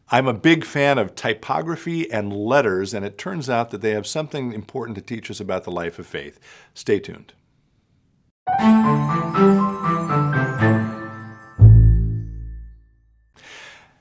I'm a big fan of typography and letters, and it turns out that they have something important to teach us about the life of faith. Stay tuned.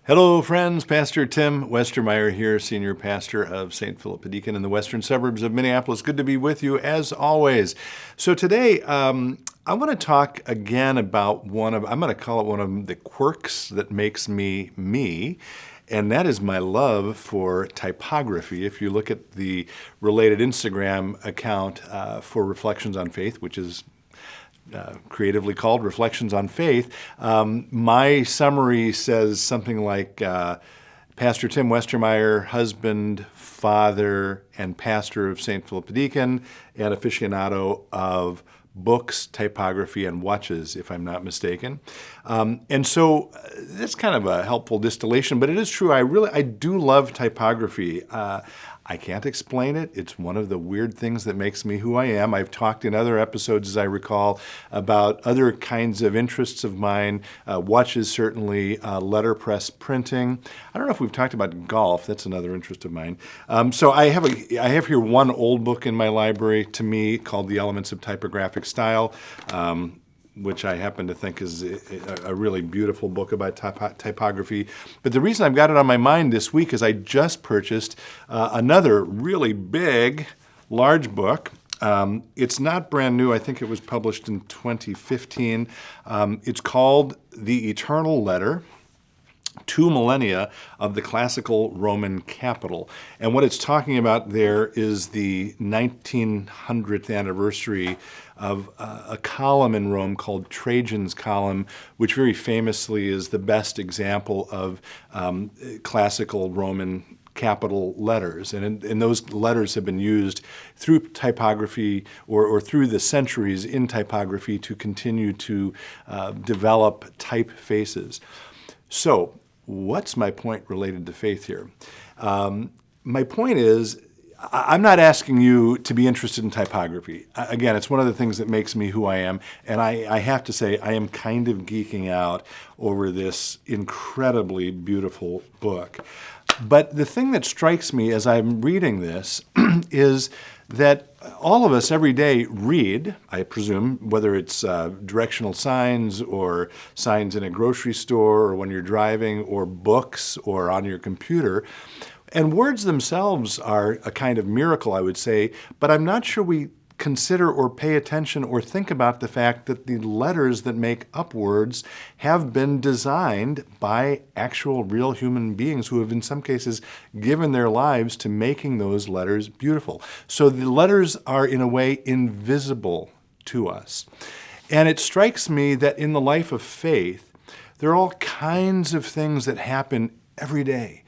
Hello, friends. Pastor Tim Westermeyer here, Senior Pastor of St. Philip Deacon in the western suburbs of Minneapolis. Good to be with you, as always. So today, I want to talk again about I'm going to call it one of the quirks that makes me me, and that is my love for typography. If you look at the related Instagram account for Reflections on Faith, which is creatively called Reflections on Faith, my summary says something like, Pastor Tim Westermeyer, husband, father, and pastor of St. Philip Deacon, and aficionado of books, typography, and watches, if I'm not mistaken. And so that's kind of a helpful distillation, but it is true. I do love typography. I can't explain it. It's one of the weird things that makes me who I am. I've talked in other episodes, as I recall, about other kinds of interests of mine. Watches, certainly, letterpress printing. I don't know if we've talked about golf. That's another interest of mine. So I have here one old book in my library, to me, called The Elements of Typographic Style, which I happen to think is a really beautiful book about typography. But the reason I've got it on my mind this week is I just purchased another really big, large book. It's not brand new. I think it was published in 2015. It's called The Eternal Letter, 2 Millennia of the Classical Roman Capital. And what it's talking about there is the 1900th anniversary of a column in Rome called Trajan's Column, which very famously is the best example of classical Roman capital letters. And those letters have been used through typography or through the centuries in typography to continue to develop typefaces. So, what's my point related to faith here? My point is, I'm not asking you to be interested in typography. Again, it's one of the things that makes me who I am, and I have to say I am kind of geeking out over this incredibly beautiful book. But the thing that strikes me as I'm reading this is that all of us every day read, I presume, whether it's directional signs or signs in a grocery store or when you're driving or books or on your computer. And words themselves are a kind of miracle, I would say, but I'm not sure we consider or pay attention or think about the fact that the letters that make up words have been designed by actual real human beings who have in some cases given their lives to making those letters beautiful. So the letters are in a way invisible to us. And it strikes me that in the life of faith, there are all kinds of things that happen every day.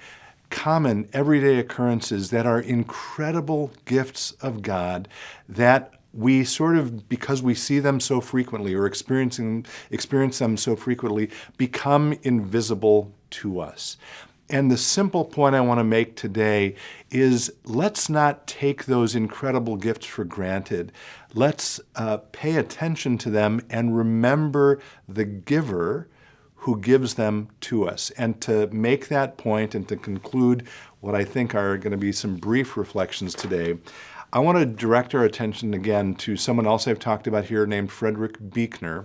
Common everyday occurrences that are incredible gifts of God that we sort of, because we see them so frequently or experience them so frequently, become invisible to us. And the simple point I want to make today is let's not take those incredible gifts for granted. Let's pay attention to them and remember the giver who gives them to us. And to make that point and to conclude what I think are going to be some brief reflections today, I want to direct our attention again to someone else I've talked about here named Frederick Buechner.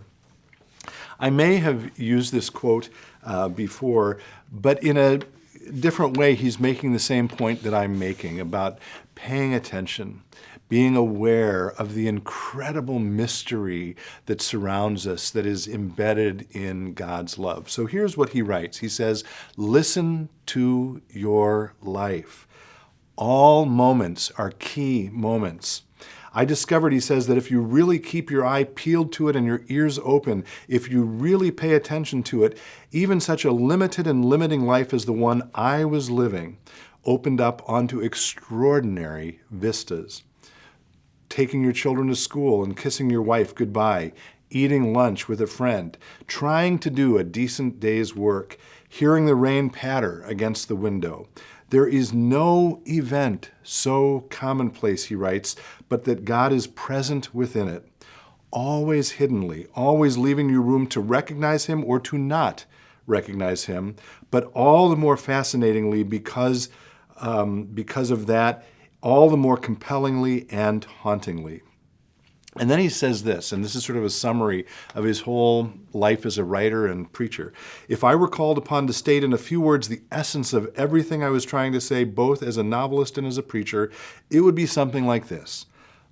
I may have used this quote before, but in a different way, he's making the same point that I'm making about paying attention, being aware of the incredible mystery that surrounds us, that is embedded in God's love. So here's what he writes. He says, listen to your life. All moments are key moments. I discovered, he says, that if you really keep your eye peeled to it and your ears open, if you really pay attention to it, even such a limited and limiting life as the one I was living opened up onto extraordinary vistas. Taking your children to school and kissing your wife goodbye, eating lunch with a friend, trying to do a decent day's work, hearing the rain patter against the window. There is no event so commonplace, he writes, but that God is present within it, always hiddenly, always leaving you room to recognize him or to not recognize him, but all the more fascinatingly because of that, all the more compellingly and hauntingly. And then he says this, and this is sort of a summary of his whole life as a writer and preacher. If I were called upon to state in a few words the essence of everything I was trying to say, both as a novelist and as a preacher, it would be something like this.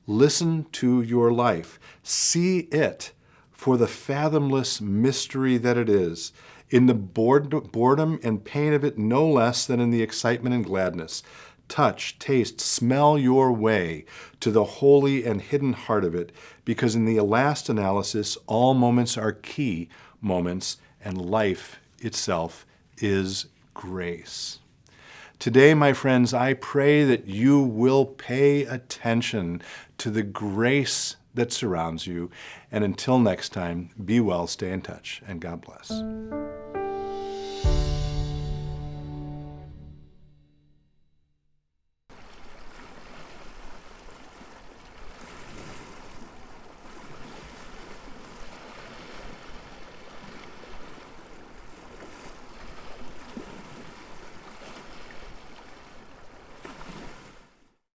Listen to your life. See it for the fathomless mystery that it is, in the boredom and pain of it no less than in the excitement and gladness. Touch, taste, smell your way to the holy and hidden heart of it, because in the last analysis, all moments are key moments, and life itself is grace. Today, my friends, I pray that you will pay attention to the grace that surrounds you. And until next time, be well, stay in touch, and God bless.